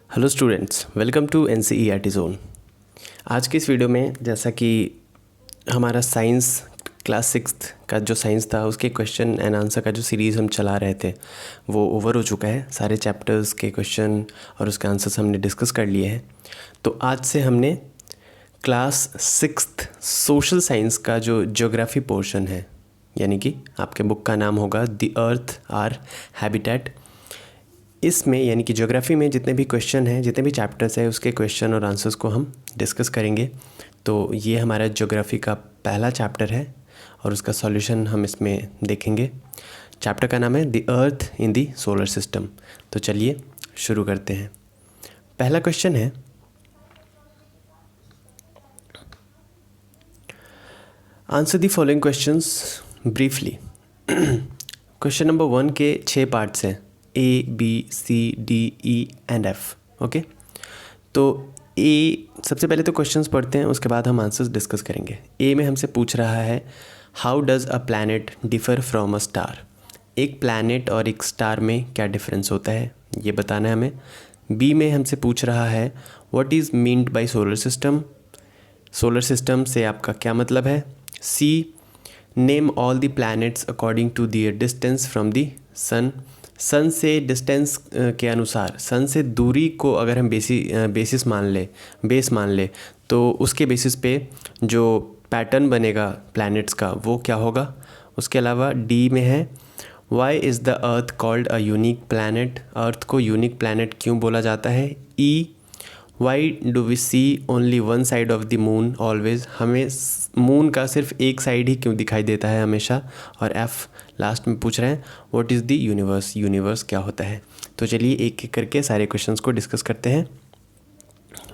Hello students, welcome to NCERT zone. आज की इस वीडियो में जैसा कि हमारा साइंस क्लास 6th का जो साइंस था उसके क्वेश्चन एंड आंसर का जो सीरीज़ हम चला रहे थे वो ओवर हो चुका है। सारे चैप्टर्स के क्वेश्चन और उसके आंसर्स हमने डिस्कस कर लिए हैं। तो आज से हमने क्लास 6th सोशल साइंस का जो ज्योग्राफी पोर्शन है, यानी कि आपके बुक का नाम होगा द अर्थ आर हैबिटेट, इसमें यानी कि ज्योग्राफी में जितने भी क्वेश्चन हैं, जितने भी चैप्टर्स हैं, उसके क्वेश्चन और आंसर्स को हम डिस्कस करेंगे। तो ये हमारा ज्योग्राफी का पहला चैप्टर है और उसका सॉल्यूशन हम इसमें देखेंगे। चैप्टर का नाम है the earth in the solar system. तो चलिए शुरू करते हैं। पहला क्वेश्चन है, answer the following questions briefly. Question number 1 के 6 पार्ट्स हैं, A, B, C, D, E and F। Okay, तो A सबसे पहले तो क्वेश्चंस पढ़ते हैं, उसके बाद हम आंसर्स डिस्कस करेंगे। A में हमसे पूछ रहा है how does a planet differ from a star. एक प्लैनेट और एक स्टार में क्या डिफरेंस होता है ये बताना है हमें। B में हमसे पूछ रहा है what is meant by solar system. Solar system से आपका क्या मतलब है। C, name all the planets according to their distance from the sun. Sun से डिस्टेंस के अनुसार, सन से दूरी को अगर हम बेस मान ले तो उसके बेसिस पे जो पैटर्न बनेगा प्लैनेट्स का वो क्या होगा। उसके अलावा डी में है why is the earth called a unique planet. Earth को यूनिक प्लैनेट क्यों बोला जाता है। E, why do we see only one side of the moon always. हमें मून का सिर्फ एक साइड ही क्यों दिखाई देता है हमेशा। और एफ़ लास्ट में पूछ रहे हैं what is the universe. Universe क्या होता है। तो चलिए एक एक करके सारे क्वेश्चंस को डिस्कस करते हैं।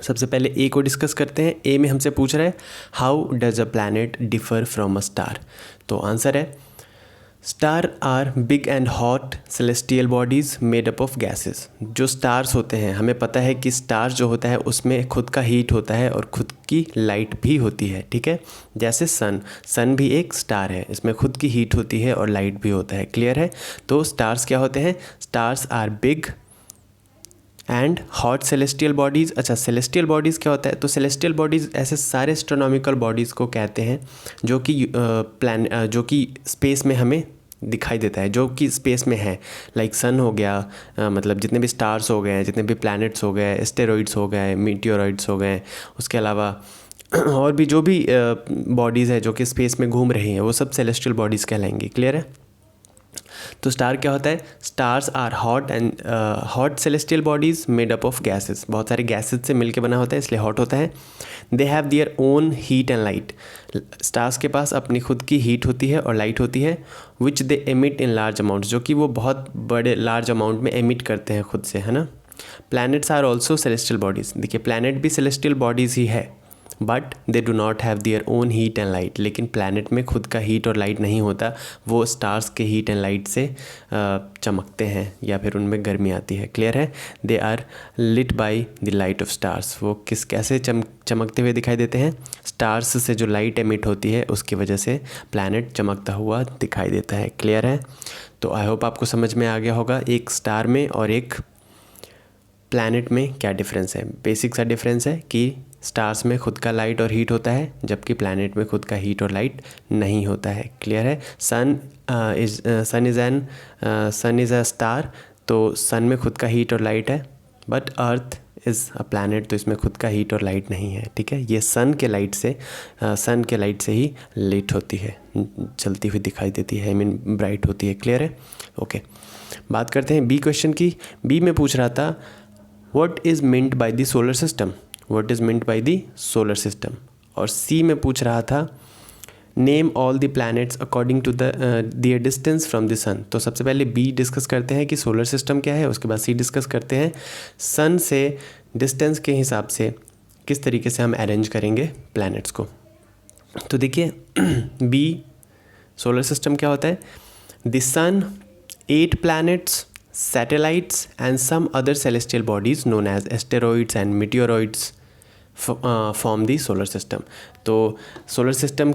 सबसे पहले ए को डिस्कस करते हैं। ए में हमसे पूछ रहा है how does a planet differ from a star. तो आंसर है star are big and hot celestial bodies made up of gases. जो स्टार्स होते हैं, हमें पता है कि स्टार्स जो होता है उसमें खुद का हीट होता है और खुद की लाइट भी होती है, ठीक है। जैसे सन भी एक स्टार है, इसमें खुद की हीट होती है और लाइट भी होता है, क्लियर है। तो स्टार्स क्या होते हैं, stars are big and hot celestial bodies. अच्छा, सेलेस्टियल बॉडीज़ क्या होता है, तो सेलेस्टियल बॉडीज़ ऐसे सारे एस्ट्रोनॉमिकल बॉडीज़ को कहते हैं जो कि स्पेस में हमें दिखाई देता है, जो कि स्पेस में है। लाइक सन हो गया, मतलब जितने भी स्टार्स हो गए, जितने भी प्लैनेट्स हो गए, एस्टेरॉइड्स हो गए, मीटियोरॉइड्स हो गए, उसके अलावा और भी जो भी बॉडीज़ है जो कि स्पेस में घूम रही हैं वो सब सेलेस्टियल बॉडीज़ कहलाएंगी, क्लियर है। तो स्टार क्या होता है, stars are hot celestial bodies made up of gases. बहुत सारे गैसेस से मिलकर बना होता है इसलिए हॉट होता है। They have their own heat and light. Stars के पास अपनी खुद की हीट होती है और लाइट होती है। Which they emit in large amount, जो कि वो बहुत बड़े लार्ज अमाउंट में एमिट करते हैं खुद से, है ना। Planets are also celestial bodies. देखिए प्लैनेट भी सेलेस्टियल बॉडीज़ ही है but they do not have their own heat and light. लेकिन प्लैनेट में खुद का हीट और लाइट नहीं होता, वो स्टार्स के हीट एंड लाइट से चमकते हैं या फिर उनमें गर्मी आती है, क्लियर है। They are lit by the light of stars. वो कैसे चमकते हुए दिखाई देते हैं, स्टार्स से जो लाइट एमिट होती है उसकी वजह से प्लैनेट चमकता हुआ दिखाई देता है, क्लियर है। तो आई होप आपको समझ में आ गया होगा एक स्टार में और एक प्लैनेट में क्या डिफरेंस है। बेसिक सा डिफरेंस है कि स्टार्स में खुद का लाइट और हीट होता है जबकि प्लैनेट में खुद का हीट और लाइट नहीं होता है, क्लियर है। सन इज़ अ स्टार, तो सन में खुद का हीट और लाइट है, but earth is a planet, तो इसमें खुद का हीट और लाइट नहीं है, ठीक है। ये सन के लाइट से ही लेट होती है, जलती हुई दिखाई देती है, आई मीन ब्राइट होती है, क्लियर है। ओके, बात करते हैं बी क्वेश्चन की। बी में पूछ रहा था what is meant by the solar system. What is meant by the solar system. और सी में पूछ रहा था name all the planets according to their distance from the sun. तो सबसे पहले बी डिस्कस करते हैं कि सोलर सिस्टम क्या है, उसके बाद सी डिस्कस करते हैं सन से डिस्टेंस के हिसाब से किस तरीके से हम अरेंज करेंगे प्लैनेट्स को। तो देखिए बी सोलर सिस्टम क्या होता है, the sun, 8 planets, satellites and some other celestial bodies known as asteroids and meteoroids form the solar system। तो सोलर सिस्टम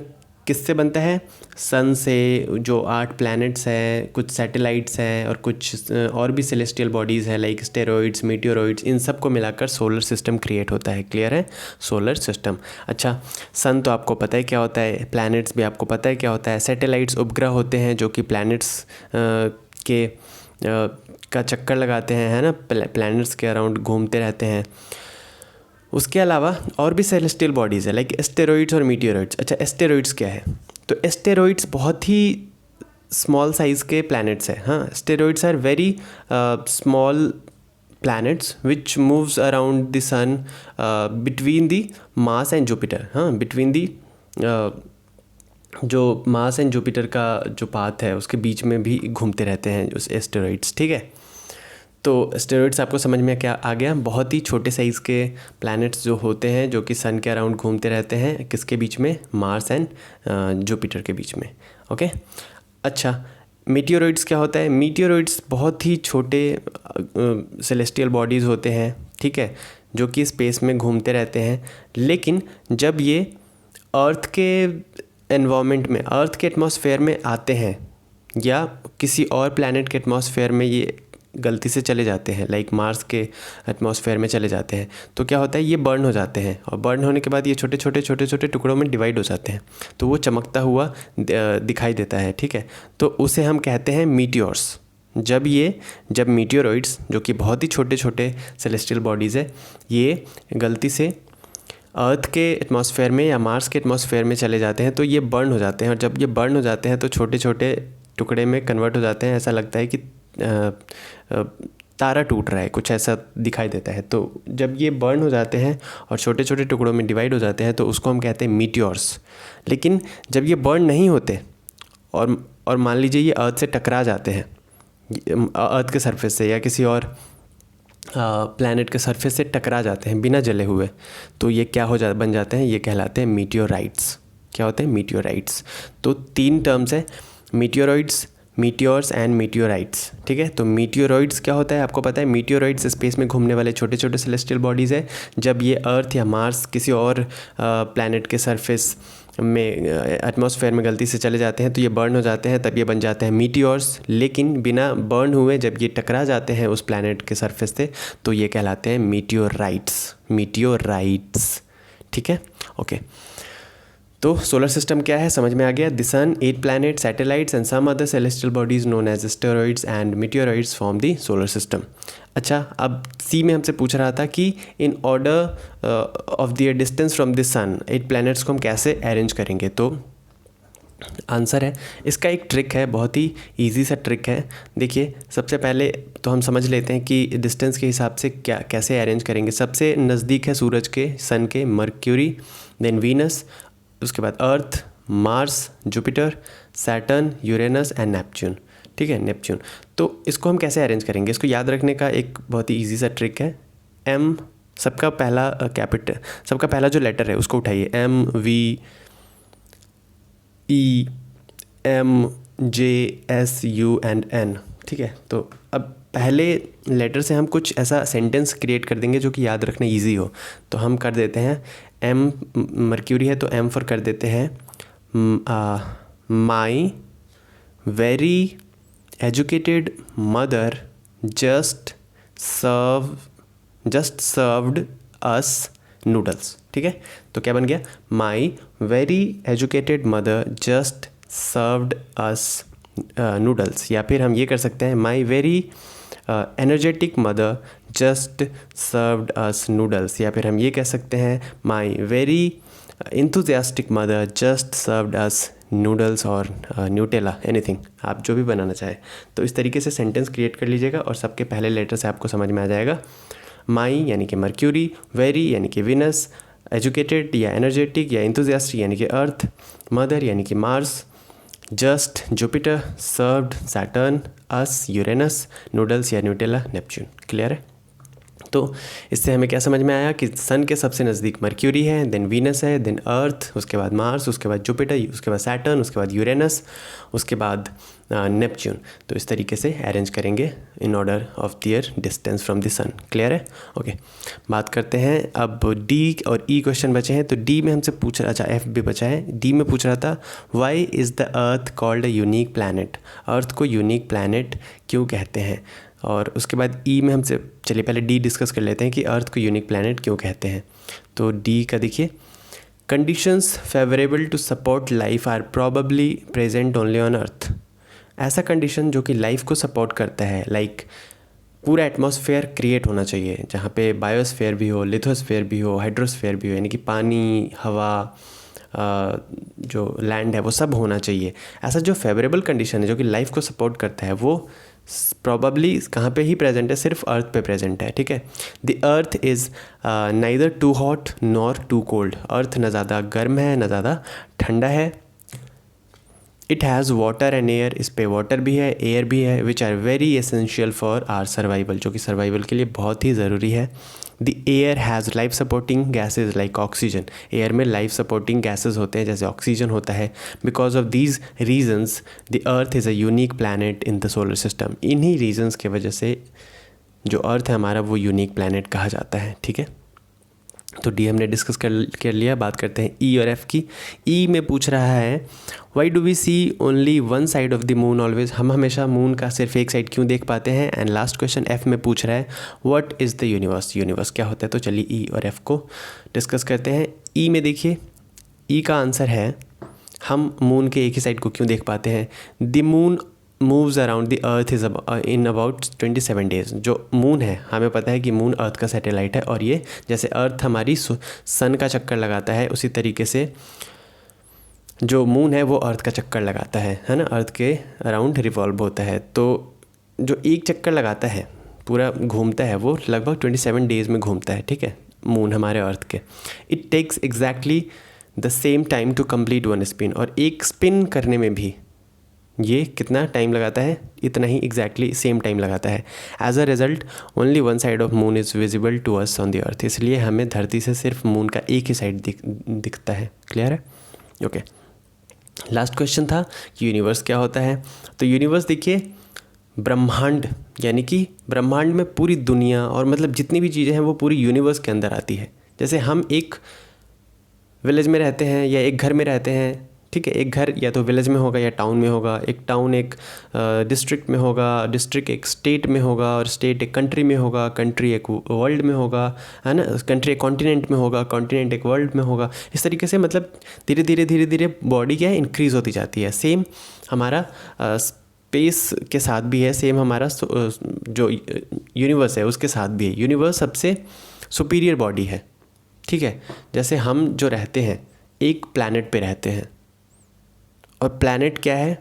किससे बनता है? सन से, जो 8 प्लैनेट्स हैं, कुछ सैटेलाइट्स हैं और कुछ और भी सेलेस्टियल बॉडीज़ हैं लाइक स्टेरॉइड्स, मीटियोरॉइड्स, इन सब को मिलाकर सोलर सिस्टम क्रिएट होता है। क्लियर है? Solar system. अच्छा, सन तो आपको पता है क्या होता है, प्लैनेट्स भी आपको पता है क्या होता है, सैटेलाइट्स उपग्रह होते हैं जो कि प्लैनेट्स के का चक्कर लगाते हैं, है ना, प्लैनेट्स के अराउंड घूमते रहते हैं। उसके अलावा और भी सेलेस्टियल बॉडीज़ है लाइक एस्टेरॉइड्स और मीटियोरॉइड्स। अच्छा, एस्टेरॉइड्स क्या है? तो एस्टेरॉइड्स बहुत ही स्मॉल साइज़ के प्लैनेट्स हैं। हाँ, asteroids are very small planets which moves around the sun between the Mars and Jupiter। हाँ, between the जो मार्स एंड जुपिटर का जो पाथ है उसके बीच में भी घूमते रहते हैं उस एस्टेरॉइड्स। ठीक है, तो एस्टेरॉइड्स आपको समझ में क्या आ गया? बहुत ही छोटे साइज़ के प्लैनेट्स जो होते हैं जो कि सन के अराउंड घूमते रहते हैं, किसके बीच में? मार्स एंड जुपिटर के बीच में। ओके, अच्छा, मीटियोरॉइड्स क्या होता है? मीटियोरॉइड्स बहुत ही छोटे सेलेस्टियल बॉडीज़ होते हैं, ठीक है, जो कि स्पेस में घूमते रहते हैं, लेकिन जब ये अर्थ के एनवायरनमेंट में, अर्थ के एटमॉस्फेयर में आते हैं या किसी और प्लैनेट के एटमॉस्फेयर में ये गलती से चले जाते हैं, लाइक मार्स के एटमॉस्फेयर में चले जाते हैं, तो क्या होता है? ये बर्न हो जाते हैं और बर्न होने के बाद ये छोटे छोटे टुकड़ों में डिवाइड हो जाते हैं, तो वो चमकता हुआ दिखाई देता है। ठीक है, तो उसे हम कहते हैं मीटियोर्स। जब मीटियोरॉइड्स, जो कि बहुत ही छोटे छोटे सेलेस्टियल बॉडीज़ है, ये गलती से अर्थ के एटमॉस्फेयर में या मार्स के एटमॉस्फेयर में चले जाते हैं तो ये बर्न हो जाते हैं, और जब ये बर्न हो जाते हैं तो छोटे छोटे टुकड़े में कन्वर्ट हो जाते हैं। ऐसा लगता है कि तारा टूट रहा है, कुछ ऐसा दिखाई देता है। तो जब ये बर्न हो जाते हैं और छोटे छोटे टुकड़ों में डिवाइड हो जाते हैं तो उसको हम कहते हैं मीटियोर्स। लेकिन जब ये बर्न नहीं होते और मान लीजिए ये अर्थ से टकरा जाते हैं, अर्थ के सरफेस से या किसी और प्लैनेट के सरफेस से टकरा जाते हैं बिना जले हुए, तो ये क्या बन जाते हैं? ये कहलाते हैं मीटियोराइट्स। क्या होते हैं? मीटियोराइट्स। तो 3 टर्म्स है, मीटियोरॉइड्स, मीटियोर्स एंड मीटियोराइट्स। ठीक है, तो मीटियोरॉइड्स क्या होता है आपको पता है? मीटियोरॉइड्स स्पेस में घूमने वाले छोटे छोटे सेलेस्टियल बॉडीज़ है। जब ये अर्थ या मार्स किसी और प्लैनेट के सरफेस में एटमॉस्फेयर में गलती से चले जाते हैं तो ये बर्न हो जाते हैं, तब ये बन जाते हैं मीटियोर्स। लेकिन बिना बर्न हुए जब ये टकरा जाते हैं उस प्लैनेट के सरफेस से तो ये कहलाते हैं मीटियोराइट्स। मीटियोराइट्स, ठीक है, ओके। तो सोलर सिस्टम क्या है समझ में आ गया? The sun, 8 planet, satellites and some other celestial bodies known as asteroids and meteoroids form the solar system. अच्छा, अब सी में हमसे पूछ रहा था कि in order of the distance from the sun 8 planets को हम कैसे अरेंज करेंगे। तो आंसर है, इसका एक ट्रिक है, बहुत ही इजी सा ट्रिक है। देखिए, सबसे पहले तो हम समझ लेते हैं कि डिस्टेंस के हिसाब से कैसे अरेंज करेंगे। सबसे नज़दीक है सूरज के, सन के, मर्क्यूरी, देन वीनस, उसके बाद Earth, Mars, Jupiter, Saturn, Uranus and Neptune. ठीक है, नेपच्यून। तो इसको हम कैसे अरेंज करेंगे? इसको याद रखने का एक बहुत ही इजी सा ट्रिक है। एम, सबका पहला जो लेटर है उसको उठाइए, M, V, E, M, J, S, U and N। ठीक है, तो अब पहले लेटर से हम कुछ ऐसा सेंटेंस क्रिएट कर देंगे जो कि याद रखना इजी हो। तो हम कर देते हैं, M मर्क्यूरी है तो M फॉर कर देते हैं माई very educated mother just served us noodles. ठीक है, तो क्या बन गया? माई very educated mother just served us noodles. या फिर हम ये कर सकते हैं, my very energetic mother just served us noodles. या फिर हम ये कह सकते हैं, my very enthusiastic mother just served us noodles और न्यूटेला, एनीथिंग, आप जो भी बनाना चाहें। तो इस तरीके से सेंटेंस क्रिएट कर लीजिएगा और सबके पहले लेटर से आपको समझ में आ जाएगा। माई यानी कि मर्क्यूरी, वेरी यानी कि विनस, एजुकेटेड या एनर्जेटिक या इंथुजियास्टिक यानी कि अर्थ, मदर यानी कि Mars, just Jupiter, served Saturn, us Uranus, noodles या न्यूटेला नेपच्यून। क्लियर है? तो इससे हमें क्या समझ में आया कि सन के सबसे नज़दीक मर्क्यूरी है, देन वीनस है, देन अर्थ, उसके बाद मार्स, उसके बाद जुपिटर, उसके बाद सैटर्न, उसके बाद यूरेनस, उसके बाद नेपच्यून। तो इस तरीके से अरेंज करेंगे in order of their distance from the sun. Clear है? ओके, बात करते हैं अब डी और ई क्वेश्चन बचे हैं। तो डी में हमसे पूछ रहा, अच्छा एफ भी बचा है। डी में पूछ रहा था why is the earth called a unique planet, earth को यूनिक प्लैनेट क्यों कहते हैं। और उसके बाद ई में हमसे, चलिए पहले डी डिस्कस कर लेते हैं कि अर्थ को यूनिक प्लैनेट क्यों कहते हैं। तो डी का देखिए, conditions favourable to support life are probably present only on earth. ऐसा कंडीशन जो कि लाइफ को सपोर्ट करता है, लाइक पूरा एटमॉस्फेयर क्रिएट होना चाहिए जहाँ पे बायोस्फेयर भी हो, लिथोस्फेयर भी हो, हाइड्रोस्फेयर भी हो, यानी कि पानी, हवा, जो लैंड है वो सब होना चाहिए। ऐसा जो फेवरेबल कंडीशन है जो कि लाइफ को सपोर्ट करता है वो प्रॉबली कहाँ पे ही प्रेजेंट है, सिर्फ अर्थ पे प्रेजेंट है। ठीक है, the earth is neither too hot nor too cold. Earth ना ज़्यादा गर्म है ना ज़्यादा ठंडा है। It has water and air, इस पे वाटर भी है, एयर भी है, which are very essential for our survival, जो कि सर्वाइवल के लिए बहुत ही ज़रूरी है। The air has life supporting gases like oxygen, air में लाइफ सपोर्टिंग गैसेज होते हैं जैसे ऑक्सीजन होता है। Because of these reasons the earth is a unique planet in the solar system. इन्हीं रीजन्स के वजह से जो अर्थ है हमारा वो यूनिक प्लैनेट कहा जाता है। ठीक है, तो डी हमने डिस्कस कर लिया। बात करते हैं ई और एफ की। ई में पूछ रहा है why do we see only one side of the moon always, हम हमेशा मून का सिर्फ एक साइड क्यों देख पाते हैं। एंड लास्ट क्वेश्चन एफ में पूछ रहा है what is the universe, universe क्या होता है। तो चलिए ई और एफ को डिस्कस करते हैं। ई में देखिए, ई का आंसर है हम मून के एक ही साइड को क्यों देख पाते हैं। The moon moves around the earth is in about 27 days. जो मून है हमें पता है कि मून अर्थ का सैटेलाइट है, और ये जैसे अर्थ हमारी सन का चक्कर लगाता है उसी तरीके से जो मून है वो अर्थ का चक्कर लगाता है ना, अर्थ के अराउंड रिवॉल्व होता है। तो जो एक चक्कर लगाता है पूरा घूमता है वो लगभग 27 डेज़ में घूमता है। ठीक है, मून हमारे अर्थ के। It takes exactly the same time to complete one spin, और एक स्पिन करने में भी ये कितना टाइम लगाता है, इतना ही एग्जैक्टली सेम टाइम लगाता है। As a result only one side of moon is visible to us on the earth, इसलिए हमें धरती से सिर्फ मून का एक ही साइड दिखता है। क्लियर है? ओके, लास्ट क्वेश्चन था कि यूनिवर्स क्या होता है। तो यूनिवर्स देखिए, ब्रह्मांड, यानी कि ब्रह्मांड में पूरी दुनिया और मतलब जितनी भी चीज़ें हैं वो पूरी यूनिवर्स के अंदर आती है। जैसे हम एक विलेज में रहते हैं या एक घर में रहते हैं, ठीक है, एक घर या तो विलेज में होगा या टाउन में होगा, एक टाउन एक डिस्ट्रिक्ट में होगा, डिस्ट्रिक्ट एक स्टेट में होगा, और स्टेट एक कंट्री में होगा, कंट्री एक वर्ल्ड में होगा, है ना, कंट्री एक कॉन्टिनेंट में होगा, कॉन्टिनेंट एक वर्ल्ड में होगा। इस तरीके से मतलब धीरे धीरे बॉडी क्या है, इंक्रीज़ होती जाती है। सेम हमारा स्पेस के साथ भी है, सेम हमारा जो यूनिवर्स है उसके साथ भी है। यूनिवर्स सबसे सुपीरियर बॉडी है। ठीक है, जैसे हम जो रहते हैं एक प्लैनेट पे रहते हैं, और प्लैनेट क्या है,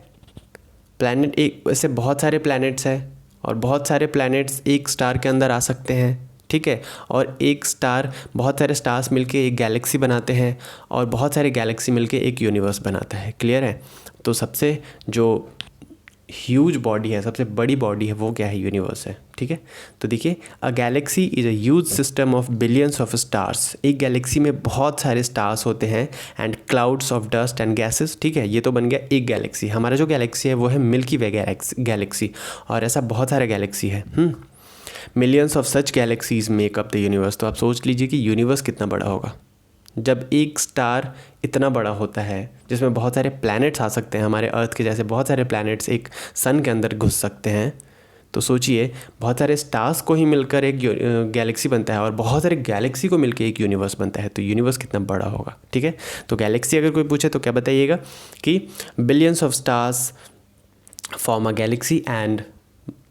प्लैनेट एक, ऐसे बहुत सारे प्लैनेट्स हैं और बहुत सारे प्लैनेट्स एक स्टार के अंदर आ सकते हैं। ठीक है, और एक स्टार, बहुत सारे स्टार्स मिलके एक गैलेक्सी बनाते हैं, और बहुत सारे गैलेक्सी मिलके एक यूनिवर्स बनाता है। क्लियर है? तो सबसे जो ह्यूज बॉडी है, सबसे बड़ी बॉडी है, वो क्या है, यूनिवर्स है। ठीक है, तो देखिए, a galaxy is a huge system of billions of stars. एक गैलेक्सी में बहुत सारे स्टार्स होते हैं, and clouds of dust and gases. ठीक है, ये तो बन गया एक गैलेक्सी। हमारा जो गैलेक्सी है वो है मिल्की वे गैलेक्सी, और ऐसा बहुत सारे गैलेक्सी है। Millions of such galaxies make up the universe. तो आप सोच लीजिए कि यूनिवर्स कितना बड़ा होगा जब एक स्टार इतना बड़ा होता है, जिसमें बहुत सारे प्लैनेट्स आ सकते हैं, हमारे अर्थ के जैसे बहुत सारे प्लैनेट्स एक सन के अंदर घुस सकते हैं। तो सोचिए, बहुत सारे स्टार्स को ही मिलकर एक गैलेक्सी बनता है, और बहुत सारे गैलेक्सी को मिलकर एक यूनिवर्स बनता है। तो यूनिवर्स कितना बड़ा होगा। ठीक है, तो गैलेक्सी अगर कोई पूछे तो क्या बताइएगा कि billions of stars form a Galaxy and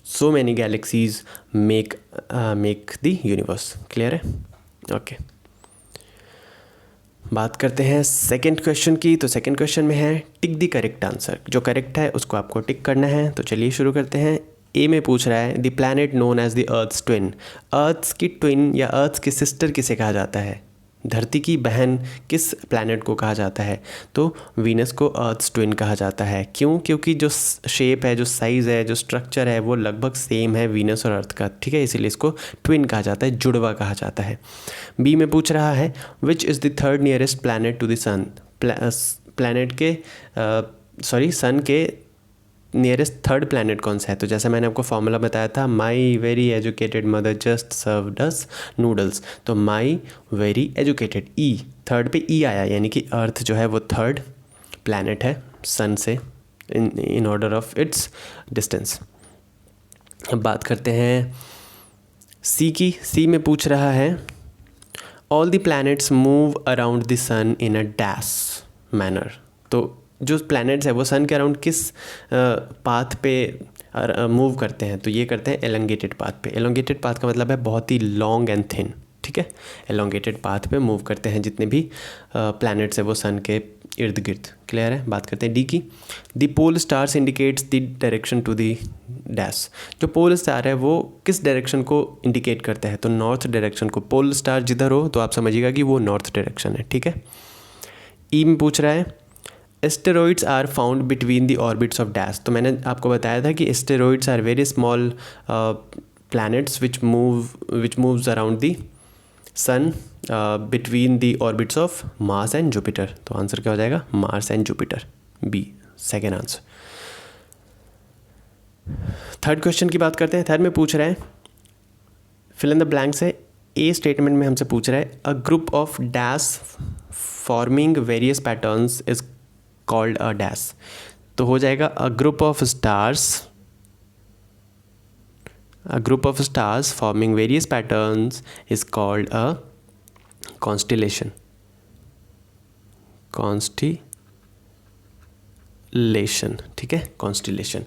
so many galaxies make the universe. Clear है? ओके, बात करते हैं सेकंड क्वेश्चन की। तो सेकंड क्वेश्चन में है टिक द करेक्ट आंसर। जो करेक्ट है उसको आपको टिक करना है। तो चलिए शुरू करते हैं। ए में पूछ रहा है the planet known as the earth's twin. Earth's की ट्विन या अर्थ्स की सिस्टर किसे कहा जाता है। धरती की बहन किस प्लैनेट को कहा जाता है? तो वीनस को अर्थ्स ट्विन कहा जाता है। क्यों? क्योंकि जो शेप है, जो साइज़ है, जो स्ट्रक्चर है, वो लगभग सेम है वीनस और अर्थ का, ठीक है, इसीलिए इसको ट्विन कहा जाता है, जुड़वा कहा जाता है। बी में पूछ रहा है which is the third nearest planet to the sun? Planet के सन के नियरेस्ट थर्ड प्लैनेट कौन सा है? तो जैसे मैंने आपको फॉर्मूला बताया था, my very educated mother just served us noodles, तो my very educated, E third पे ई आया, यानी कि अर्थ जो है वो थर्ड प्लैनेट है सन से इन ऑर्डर ऑफ इट्स डिस्टेंस। अब बात करते हैं सी की। सी में पूछ रहा है all the planets move around the sun in a dash manner. तो जो प्लैनेट्स है वो सन के अराउंड किस पाथ पे मूव करते हैं? तो ये करते हैं एलोंगेटेड पाथ पे। एलोंगेटेड पाथ का मतलब है बहुत ही लॉन्ग एंड थिन, ठीक है। एलोंगेटेड पाथ पे मूव करते हैं जितने भी प्लैनेट्स है वो सन के इर्द गिर्द। क्लियर है? बात करते हैं डी की। The pole stars indicates the direction to the dash. जो पोल स्टार है वो किस डायरेक्शन को इंडिकेट करता है? तो नॉर्थ डायरेक्शन को। पोल स्टार जिधर हो तो आप समझिएगा कि वो नॉर्थ डायरेक्शन है, ठीक है। ई में पूछ रहा है asteroids are found between the orbits of dash. तो मैंने आपको बताया था कि asteroids are very small planets which moves around the sun between the orbits of Mars and Jupiter. तो आंसर क्या हो जाएगा? Mars and Jupiter, B second answer. Third question की बात करते हैं। थर्ड में पूछ रहा है फिल इन द ब्लैंक्स है। ए स्टेटमेंट में हमसे पूछ रहा है a group of dash forming various patterns is called a dash. तो हो जाएगा अ group of stars forming various patterns is called a constellation. ठीक है, कॉन्स्टिलेशन।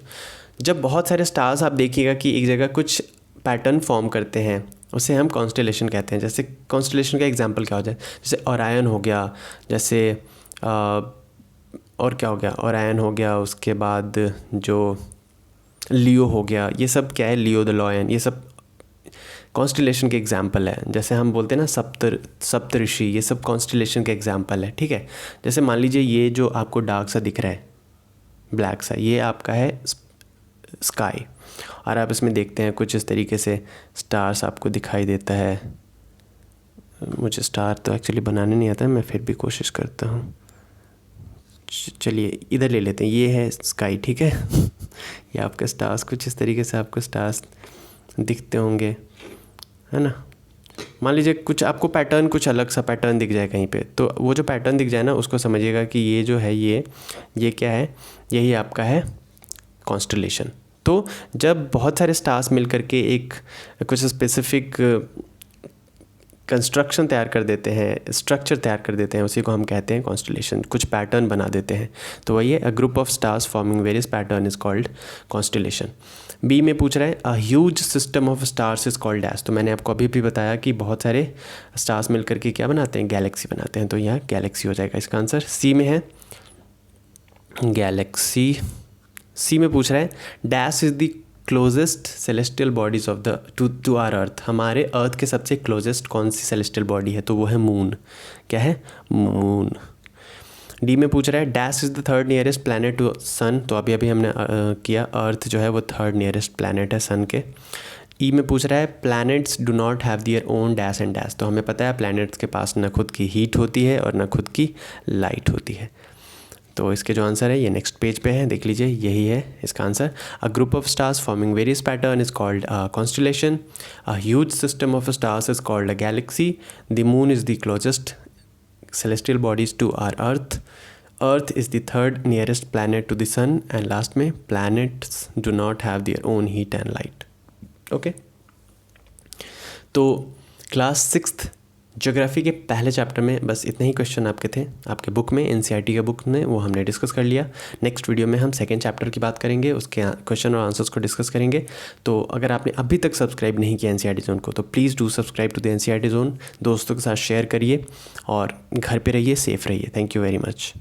जब बहुत सारे स्टार्स आप देखिएगा कि एक जगह कुछ पैटर्न फॉर्म करते हैं, उसे हम कॉन्स्टिलेशन कहते हैं। जैसे कॉन्स्टिलेशन का एग्जांपल क्या हो जाए? जैसे ओरायन हो गया, जैसे और क्या हो गया? ओरायन हो गया, उसके बाद जो लियो हो गया, ये सब क्या है? लियो द लॉयन, ये सब कॉन्स्टिलेशन के एग्जांपल है। जैसे हम बोलते हैं ना सप्तऋषि, ये सब कॉन्स्टिलेशन के एग्जांपल है, ठीक है। जैसे मान लीजिए ये जो आपको डार्क सा दिख रहा है, ब्लैक सा, ये आपका है स्काई, और आप इसमें देखते हैं कुछ इस तरीके से स्टार्स आपको दिखाई देता है। मुझे स्टार तो एक्चुअली बनाने नहीं आता, मैं फिर भी कोशिश करता हूँ। चलिए इधर ले लेते हैं, ये है स्काई, ठीक है। ये आपके स्टार्स कुछ इस तरीके से आपको स्टार्स दिखते होंगे, है ना। मान लीजिए कुछ आपको पैटर्न, कुछ अलग सा पैटर्न दिख जाए कहीं पे, तो वो जो पैटर्न दिख जाए ना, उसको समझिएगा कि ये जो है ये क्या है? यही आपका है कॉन्स्टलेशन। तो जब बहुत सारे स्टार्स मिल करके एक कुछ स्पेसिफिक कंस्ट्रक्शन तैयार कर देते हैं, स्ट्रक्चर तैयार कर देते हैं, उसी को हम कहते हैं कॉन्स्टलेशन। कुछ पैटर्न बना देते हैं, तो वही है a group of stars forming various pattern is called constellation. B में पूछ रहा है a huge system of stars is called dash. तो मैंने आपको अभी भी बताया कि बहुत सारे स्टार्स मिल करके क्या बनाते हैं? गैलेक्सी बनाते हैं, तो यहाँ गैलेक्सी हो जाएगा इसका आंसर। सी में है गैलेक्सी। सी में पूछ रहा है dash is the closest celestial bodies of the to our earth. हमारे अर्थ के सबसे क्लोजेस्ट कौन सी सेलेस्टियल बॉडी है? तो वो है मून। क्या है? मून। डी में पूछ रहा है dash is the third nearest planet to sun. तो अभी हमने किया, अर्थ जो है वो थर्ड नियरेस्ट प्लैनेट है सन के। ई में पूछ रहा है planets do not have their own dash and dash. तो हमें पता है प्लैनेट्स के पास न खुद की हीट होती है और न खुद की लाइट होती है। तो इसके जो आंसर है ये नेक्स्ट पेज पे है, देख लीजिए, यही है इसका answer. A group of stars forming various pattern is called a constellation. A huge system of stars is called a Galaxy. The moon is the closest celestial bodies to our earth. Earth is the third nearest planet to the sun, and last में planets do not have their own heat and light. Okay? तो class 6th geography के पहले chapter में बस इतने ही question आपके थे, आपके बुक में, एनसीईआरटी के बुक में, वो हमने डिस्कस कर लिया। नेक्स्ट वीडियो में हम सेकेंड चैप्टर की बात करेंगे, उसके क्वेश्चन और आंसर्स को डिस्कस करेंगे। तो अगर आपने अभी तक सब्सक्राइब नहीं किया एनसीईआरटी जोन को, तो please do subscribe to the NCERT zone. दोस्तों के साथ शेयर करिए और घर पे रहिए, सेफ रहिए। Thank you very much.